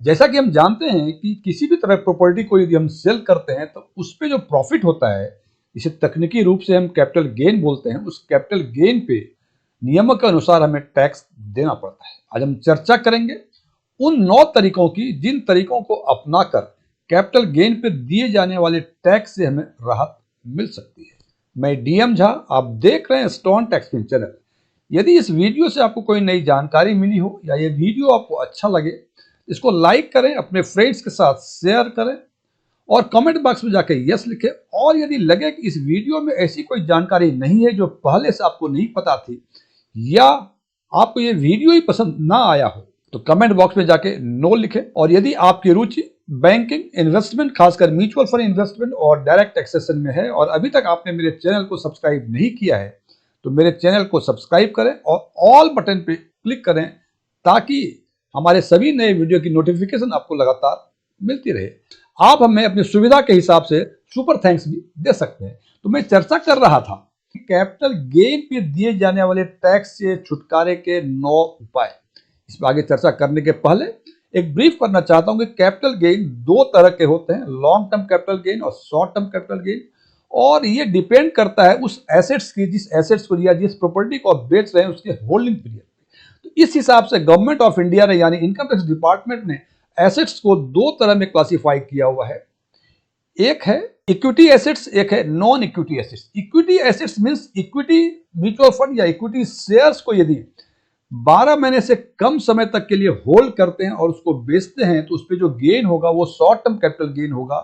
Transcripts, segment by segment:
जैसा कि हम जानते हैं कि किसी भी तरह प्रॉपर्टी को यदि हम सेल करते हैं तो उस पे जो प्रॉफिट होता है, इसे तकनीकी रूप से हम कैपिटल गेन बोलते हैं, उस कैपिटल गेन पे नियमों के अनुसार हमें टैक्स देना पड़ता है। आज हम चर्चा करेंगे उन 9 तरीकों की जिन तरीकों को अपनाकर कैपिटल गेन पे दिए जाने वाले टैक्स से हमें राहत मिल सकती है। मैं डीएम झा, आप देख रहे हैं स्टोन टैक्स फिन चैनल। यदि इस वीडियो से आपको कोई नई जानकारी मिली हो या ये वीडियो आपको अच्छा लगे, इसको लाइक करें, अपने फ्रेंड्स के साथ शेयर करें और कमेंट बॉक्स में जाकर यस लिखें। और यदि लगे कि इस वीडियो में ऐसी कोई जानकारी नहीं है जो पहले से आपको नहीं पता थी या आपको ये वीडियो ही पसंद ना आया हो, तो कमेंट बॉक्स में जाके नो लिखें। और यदि आपकी रुचि बैंकिंग, इन्वेस्टमेंट, खासकर म्यूचुअल फंड इन्वेस्टमेंट और डायरेक्ट टैक्सेशन में है और अभी तक आपने मेरे चैनल को सब्सक्राइब नहीं किया है, तो मेरे चैनल को सब्सक्राइब करें और ऑल बटन पे क्लिक करें ताकि हमारे सभी नए वीडियो की नोटिफिकेशन आपको लगातार मिलती रहे। आप हमें अपनी सुविधा के हिसाब से सुपर थैंक्स भी दे सकते हैं। तो मैं चर्चा कर रहा था कैपिटल गेन पे दिए जाने वाले टैक्स से छुटकारे के 9 उपाय। इस पर आगे चर्चा करने के पहले एक ब्रीफ करना चाहता हूं कि कैपिटल गेन 2 तरह के होते हैं, लॉन्ग टर्म कैपिटल गेन और शॉर्ट टर्म कैपिटल गेन। और ये डिपेंड करता है उस एसेट्स की, जिस एसेट्स को या जिस प्रॉपर्टी को आप बेच रहे हैं उसके होल्डिंग पीरियड। तो इस हिसाब से गवर्नमेंट ऑफ इंडिया ने यानी इनकम टैक्स डिपार्टमेंट ने एसेट्स को 2 तरह में क्लासिफाई किया हुआ है। एक है इक्विटी एसेट्स, एक है non equity assets. Equity assets means equity mutual fund या इक्विटी शेयर्स को यदि 12 महीने से कम समय तक के लिए होल्ड करते हैं और उसको बेचते हैं तो उस पर जो गेन होगा वो शॉर्ट टर्म कैपिटल गेन होगा।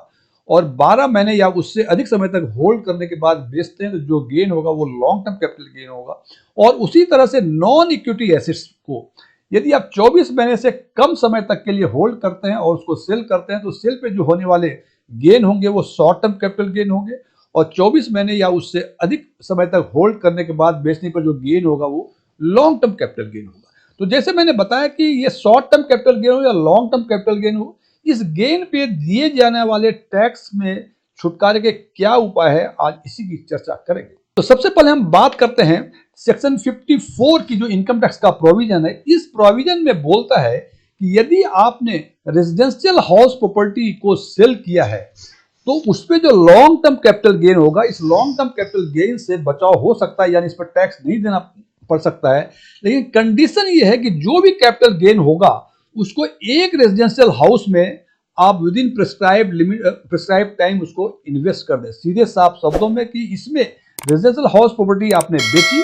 और 12 महीने या उससे अधिक समय तक होल्ड करने के बाद बेचते हैं तो जो गेन होगा वो लॉन्ग टर्म कैपिटल गेन होगा। और उसी तरह से नॉन इक्विटी एसेट्स को यदि आप 24 महीने से कम समय तक के लिए होल्ड करते हैं और उसको सेल करते हैं तो सेल पे जो होने वाले गेन होंगे वो शॉर्ट टर्म कैपिटल गेन होंगे। और 24 महीने या उससे अधिक समय तक होल्ड करने के बाद बेचने पर जो गेन होगा वो लॉन्ग टर्म कैपिटल गेन होगा। तो जैसे मैंने बताया कि ये शॉर्ट टर्म कैपिटल गेन हो या लॉन्ग टर्म कैपिटल गेन हो, इस गेन पे दिए जाने वाले टैक्स में छुटकारे के क्या उपाय है, आज इसी की चर्चा करेंगे। तो सबसे पहले हम बात करते हैं सेक्शन 54 की जो इनकम टैक्स का प्रोविजन है। इस प्रोविजन में बोलता है कि यदि आपने रेजिडेंशियल हाउस प्रॉपर्टी को सेल किया है तो उस पर जो लॉन्ग टर्म कैपिटल गेन होगा, इस लॉन्ग टर्म कैपिटल गेन से बचाव हो सकता है, यानी इस पर टैक्स नहीं देना पड़ सकता है। लेकिन कंडीशन ये है कि जो भी कैपिटल गेन होगा उसको एक रेजिडेंशियल हाउस में आप with in prescribe limit, prescribe time उसको इन्वेस्ट कर दें। सीधे साफ शब्दों में कि इसमें रेजिडेंशियल हाउस प्रॉपर्टी आपने बेची,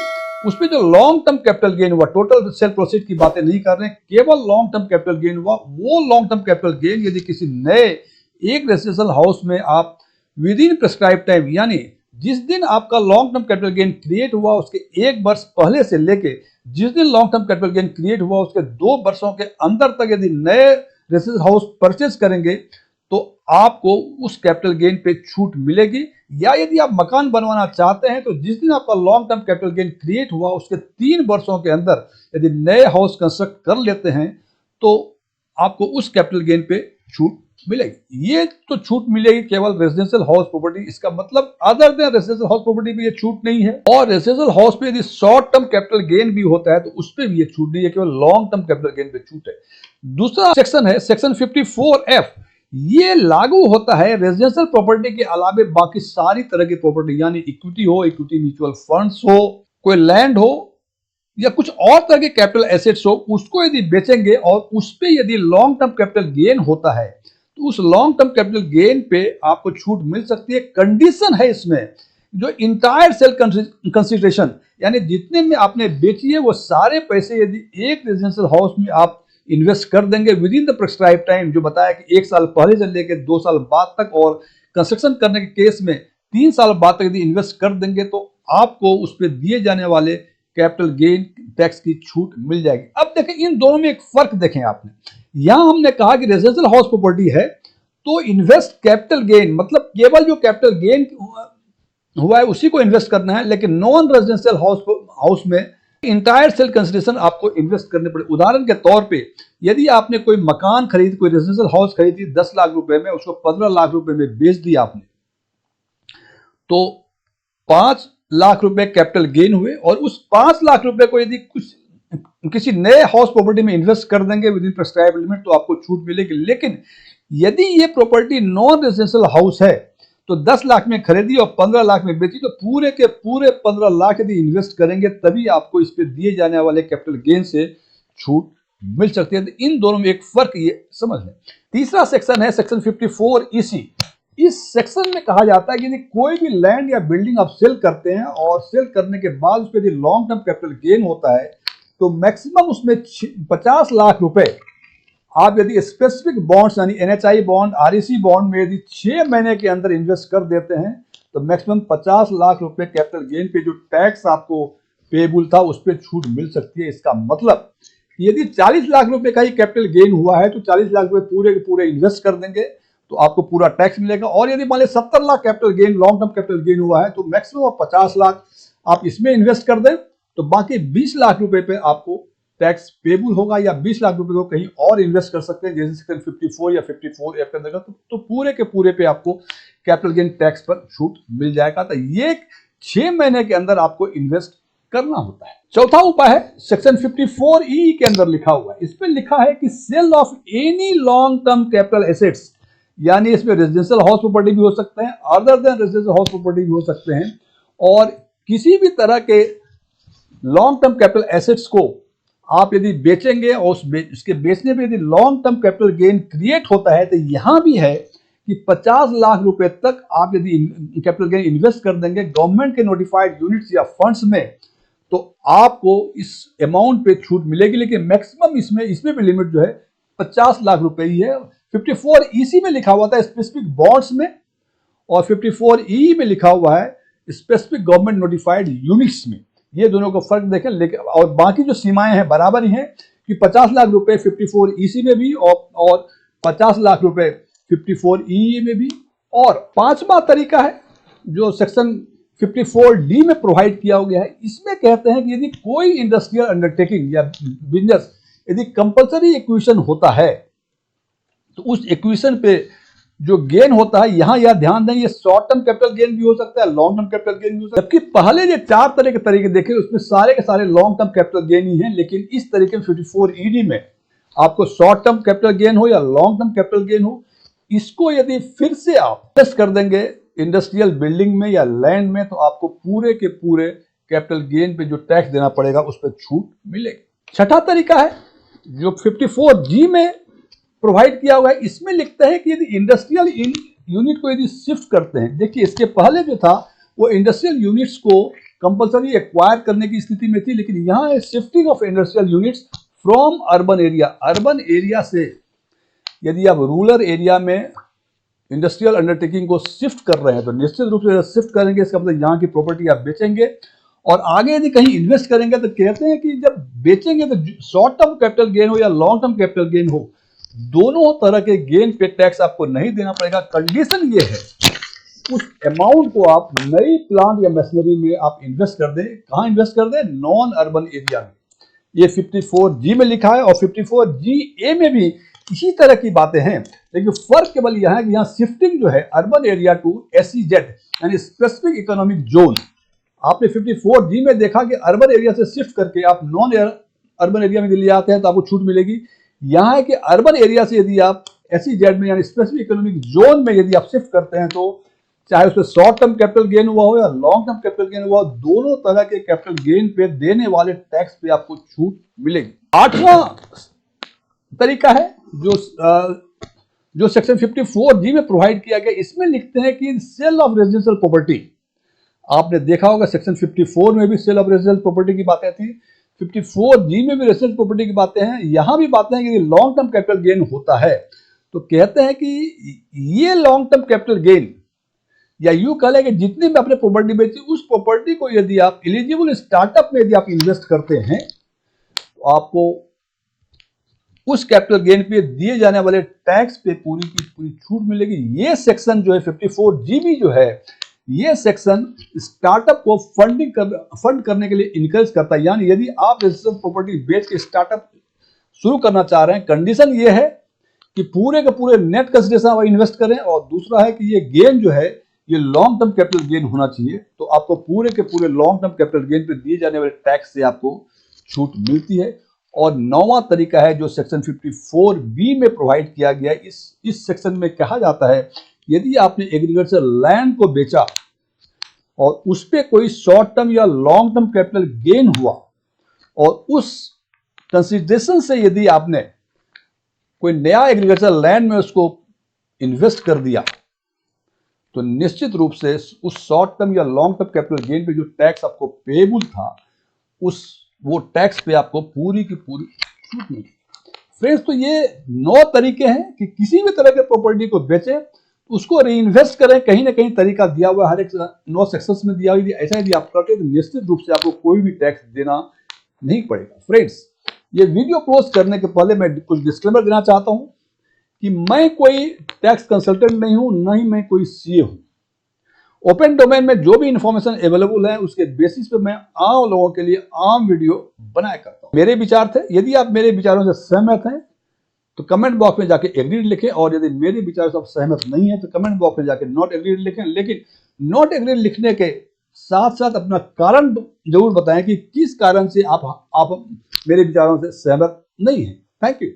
उस पर जो लॉन्ग टर्म कैपिटल गेन हुआ, टोटल सेल प्रोसीड की बातें नहीं कर रहे हैं, केवल लॉन्ग टर्म कैपिटल गेन हुआ, वो लॉन्ग टर्म कैपिटल गेन यदि किसी नए एक रेजिडेंशियल हाउस में आप विद इन प्रिस्क्राइब टाइम, यानी जिस दिन आपका long term capital gain create हुआ उसके 1 वर्ष पहले से लेके जिस दिन long term capital gain create हुआ उसके 2 वर्षों के अंदर तक यदि नए रेजिडेंशियल हाउस परचेज करेंगे तो आपको उस कैपिटल गेन पे छूट मिलेगी। या यदि आप मकान बनवाना चाहते हैं तो जिस दिन आपका long term capital gain create हुआ उसके 3 वर्षों के अंदर यदि नए हाउस कंस्ट्रक्ट कर लेते हैं तो आपको उस कैपिटल गेन पे छूट मिलेगी। ये तो छूट मिलेगी केवल रेजिडेंशियल हाउस प्रॉपर्टी, इसका मतलब other than residential house property पे ये छूट नहीं है। और रेजिडेंशियल हाउस पे यदि शॉर्ट टर्म कैपिटल गेन भी होता है तो उस पे भी ये छूट नहीं है, केवल लॉन्ग टर्म कैपिटल गेन पे छूट है। दूसरा सेक्शन है सेक्शन 54F। ये लागू होता है रेजिडेंशियल प्रॉपर्टी के अलावे बाकी सारी तरह की प्रॉपर्टी, यानी इक्विटी हो, इक्विटी म्यूचुअल फंड्स हो, कोई लैंड हो या कुछ और तरह के कैपिटल एसेट्स हो, उसको यदि बेचेंगे और उस पे यदि लॉन्ग टर्म कैपिटल गेन होता है तो उस लॉन्ग टर्म कैपिटल गेन पे आपको छूट मिल सकती है। कंडीशन है इसमें जो इंटायर सेल कंसिडरेशन, यानी जितने में आपने बेची है वो सारे पैसे यदि एक रेजिडेंशियल हाउस में आप इन्वेस्ट कर देंगे with in the prescribe time, जो बताया कि 1 साल पहले से लेकर 2 साल बाद तक, और कंस्ट्रक्शन करने के केस में 3 साल बाद तक यदि इन्वेस्ट कर देंगे तो आपको उस पर दिए जाने वाले कैपिटल गेन टैक्स की छूट मिल जाएगी। अब देखें इन दोनों में एक फर्क देखें आपने। यहां हमने कहा कि रेजिडेंशियल हाउस प्रॉपर्टी है तो इन्वेस्ट कैपिटल गेन, मतलब केवल जो कैपिटल गेन हुआ है उसी को इन्वेस्ट करना है। लेकिन नॉन रेजिडेंशियल हाउस में इंटायर सेल कंसिडरेशन आपको इन्वेस्ट करने पड़े। उदाहरण के तौर पे यदि आपने कोई मकान खरीद, कोई रेजिडेंशियल हाउस खरीदी 10 लाख रुपए में, उसको 15 लाख रुपए में बेच दिया आपने, तो 5 लाख रुपए कैपिटल गेन हुए। और उस 5 लाख रुपए को यदि कुछ किसी नए हाउस प्रॉपर्टी में इन्वेस्ट कर देंगे विद इन प्रेस्क्राइब्ड लिमिट तो आपको छूट मिलेगी। लेकिन यदि ये प्रॉपर्टी नॉन रेजिडेंशियल हाउस है तो 10 लाख में खरीदी और 15 लाख में बेची तो पूरे के पूरे 15 लाख यदि इन्वेस्ट करेंगे तभी आपको इस पे दिए जाने वाले कैपिटल गेन से छूट मिल सकती है। तो इन दोनों में एक फर्क ये समझ लें। तीसरा सेक्शन है सेक्शन 54 EC। इस सेक्शन में कहा जाता है कि यदि कोई भी लैंड या बिल्डिंग आप सेल करते हैं और सेल करने के बाद उस पर यदि लॉन्ग टर्म कैपिटल गेन होता है तो मैक्सिमम उसमें 50 लाख रुपए आप यदि स्पेसिफिक बॉन्ड्स यानी NHI बॉन्ड, REC बॉन्ड में यदि 6 महीने के अंदर इन्वेस्ट कर देते हैं तो मैक्सिमम 50 लाख रुपए कैपिटल गेन पे जो टैक्स आपको पेबल था उस पर छूट मिल सकती है। इसका मतलब यदि 40 लाख रुपए का ही कैपिटल गेन हुआ है तो 40 लाख रुपए पूरे के पूरे इन्वेस्ट कर देंगे तो आपको पूरा टैक्स मिलेगा। और यदि मान लीजिए 70 lakh capital gain long term capital gain हुआ है तो मैक्सिमम 50 लाख आप इसमें इन्वेस्ट कर दें तो बाकी 20 लाख रुपए पे आपको टैक्स पेबल होगा, या 20 लाख रुपए को कहीं और इन्वेस्ट कर सकते हैं जैसे सेक्शन 54 या 54F के अंतर्गत तो पूरे के पूरे पे आपको कैपिटल गेन टैक्स पर छूट मिल जाएगा। तो ये 6 महीने के अंदर आपको इन्वेस्ट करना होता है। चौथा उपाय है सेक्शन 54E के अंदर लिखा हुआ है। इस पे लिखा है कि sale of any long term capital assets, यानी इसमें रेजिडेंशियल हाउस प्रॉपर्टी भी हो सकते हैं, other than residential house property भी हो सकते हैं, और किसी भी तरह के लॉन्ग टर्म कैपिटल एसेट्स को आप यदि बेचेंगे और उसके बेचने पे यदि long term capital gain create होता है तो यहां भी है कि 50 लाख रुपए तक आप यदि कैपिटल गेन इन्वेस्ट कर देंगे गवर्नमेंट के नोटिफाइड यूनिट्स या फंड्स में तो आपको इस अमाउंट पे छूट मिलेगी। लेकिन मैक्सिमम इसमें भी लिमिट जो है 50 लाख रुपए ही है। 54 EC में लिखा हुआ था स्पेसिफिक बॉन्ड्स में, और 54 EE में लिखा हुआ है स्पेसिफिक गवर्नमेंट नोटिफाइड यूनिट्स में। ये दोनों को फर्क देखें। लेकिन और बाकी जो सीमाएं हैं बराबर ही हैं कि 50 लाख रुपए 54 EC में भी और 50 लाख रुपए 54 EE में भी। और पांचवा तरीका है जो सेक्शन 54D में प्रोवाइड किया गया है। इसमें कहते हैं कि यदि कोई इंडस्ट्रियल अंडरटेकिंग या बिजनेस यदि कंपल्सरी एक्विजिशन होता है तो उस एक्विजिशन पे जो गेन होता है यहां यह ध्यान दें, ये शॉर्ट टर्म कैपिटल गेन भी हो सकता है, लॉन्ग टर्म कैपिटल गेन भी हो सकता है। जबकि पहले जो 4 तरह के तरीके देखे उसमें सारे के सारे लॉन्ग टर्म कैपिटल गेन ही हैं, लेकिन इस तरीके 54ED में आपको शॉर्ट टर्म कैपिटल गेन हो या लॉन्ग टर्म कैपिटल गेन हो, इसको यदि फिर से आप इन्वेस्ट कर देंगे इंडस्ट्रियल बिल्डिंग में या लैंड में तो आपको पूरे के पूरे कैपिटल गेन पे जो टैक्स देना पड़ेगा उस पर छूट मिलेगी। छठा तरीका है जो 54G में प्रोवाइड किया हुआ है। इसमें लिखते हैं कि यदि इंडस्ट्रियल यूनिट को यदि शिफ्ट करते हैं, देखिए इसके पहले जो था वो इंडस्ट्रियल यूनिट्स को कंपल्सरी एक्वायर करने की स्थिति में थी, लेकिन यहाँ है shifting of industrial units from urban area. Urban area से यदि आप रूरल एरिया में इंडस्ट्रियल अंडरटेकिंग को शिफ्ट कर रहे हैं तो निश्चित रूप से शिफ्ट करेंगे, इसका मतलब यहाँ की प्रॉपर्टी आप बेचेंगे। और आगे यदि कहीं इन्वेस्ट करेंगे तो कहते हैं कि जब बेचेंगे तो शॉर्ट टर्म कैपिटल गेन हो या लॉन्ग टर्म कैपिटल गेन हो, दोनों तरह के गेन पे टैक्स आपको नहीं देना पड़ेगा। कंडीशन ये है उस अमाउंट को आप नई प्लांट या मशीनरी में आप इन्वेस्ट कर दें। कहाँ इन्वेस्ट कर दें? नॉन अर्बन एरिया में। ये 54G में लिखा है और 54GA में भी इसी तरह की बातें हैं, लेकिन फर्क केवल यह है कि यहाँ शिफ्टिंग जो है अर्बन एरिया टू SEZ यानी स्पेसिफिक इकोनॉमिक जोन। आपने 54G में देखा कि अर्बन एरिया से शिफ्ट करके आप नॉन अर्बन एरिया में ले आते हैं तो आपको छूट मिलेगी। यहाँ है कि अर्बन एरिया से यदि आप SEZ में यानी स्पेसिफिक इकोनॉमिक जोन में यदि आप शिफ्ट करते हैं तो चाहे उसमें शॉर्ट टर्म कैपिटल गेन हुआ हो या लॉन्ग टर्म कैपिटल गेन हुआ हो, दोनों तरह के कैपिटल गेन पे देने वाले टैक्स पे आपको छूट मिलेगी। आठवां तरीका है जो सेक्शन 54G में प्रोवाइड किया गया। इसमें लिखते हैं कि सेल ऑफ रेजिडेंशियल प्रॉपर्टी। आपने देखा होगा सेक्शन 54 में भी सेल ऑफ रेजिडेंशियल प्रॉपर्टी की बातें थी, 54G में भी रेजिडेंशियल प्रॉपर्टी की बातें हैं। यहां भी बातें हैं कि लॉन्ग टर्म कैपिटल गेन होता है तो कहते हैं कि ये लॉन्ग टर्म कैपिटल गेन या यूं कह लें कि जितनी भी आपने प्रॉपर्टी बेची उस प्रॉपर्टी को यदि आप एलिजिबल स्टार्टअप में यदि आप इन्वेस्ट करते हैं तो आपको उस कैपिटल गेन पे दिए जाने वाले टैक्स पे पूरी की पूरी छूट मिलेगी। ये सेक्शन जो है 54GB जो है ये सेक्शन स्टार्टअप को फंड करने के लिए इनकरेज करता है। यानी यदि आप रेजिडेंशियल प्रॉपर्टी बेच के स्टार्टअप शुरू करना चाह रहे हैं, कंडीशन ये है कि पूरे के पूरे नेट कंसिडरेशन आप इन्वेस्ट करें, और दूसरा है कि ये गेन जो है ये लॉन्ग टर्म कैपिटल गेन होना चाहिए। तो आपको पूरे के पूरे लॉन्ग टर्म कैपिटल गेन पे दिए जाने वाले टैक्स से आपको छूट मिलती है। और नौवां तरीका है जो सेक्शन 54B में प्रोवाइड किया गया है। इस सेक्शन में कहा जाता है यदि आपने एग्रीकल्चर लैंड को बेचा और उस पर कोई शॉर्ट टर्म या लॉन्ग टर्म कैपिटल गेन हुआ और उस कंसिडरेशन से यदि आपने कोई नया एग्रीकल्चर लैंड में उसको इन्वेस्ट कर दिया तो निश्चित रूप से उस शॉर्ट टर्म या लॉन्ग टर्म कैपिटल गेन पे जो टैक्स आपको पेबल था वो टैक्स पे आपको पूरी की पूरी छूट मिली। फ्रेंड्स, तो ये 9 तरीके हैं कि किसी भी तरह के प्रॉपर्टी को बेचें, उसको रीइन्वेस्ट करें। कहीं ना कहीं तरीका दिया हुआ है, हर एक 9 सेक्शंस में दिया हुआ है। ऐसा यदि आप करते हैं तो निश्चित रूप से आपको कोई भी टैक्स देना नहीं पड़ेगा। फ्रेंड्स, ये वीडियो पोस्ट करने के पहले मैं कुछ डिस्क्लेमर देना चाहता हूं कि मैं कोई टैक्स कंसल्टेंट नहीं हूं, न ही मैं कोई सीए हूं। ओपन डोमेन में जो भी इंफॉर्मेशन अवेलेबल है उसके बेसिस पे मैं आम लोगों के लिए आम वीडियो बनाया करता हूं। मेरे विचार थे, यदि आप मेरे विचारों से सहमत हैं तो कमेंट बॉक्स में जाके एग्रीड लिखें, और यदि मेरे विचारों से आप सहमत नहीं है तो कमेंट बॉक्स में जाके नॉट एग्रीड लिखें। लेकिन नॉट एग्रीड लिखने के साथ साथ अपना कारण जरूर बताएं कि किस कारण से आप मेरे विचारों से सहमत नहीं है। Thank you.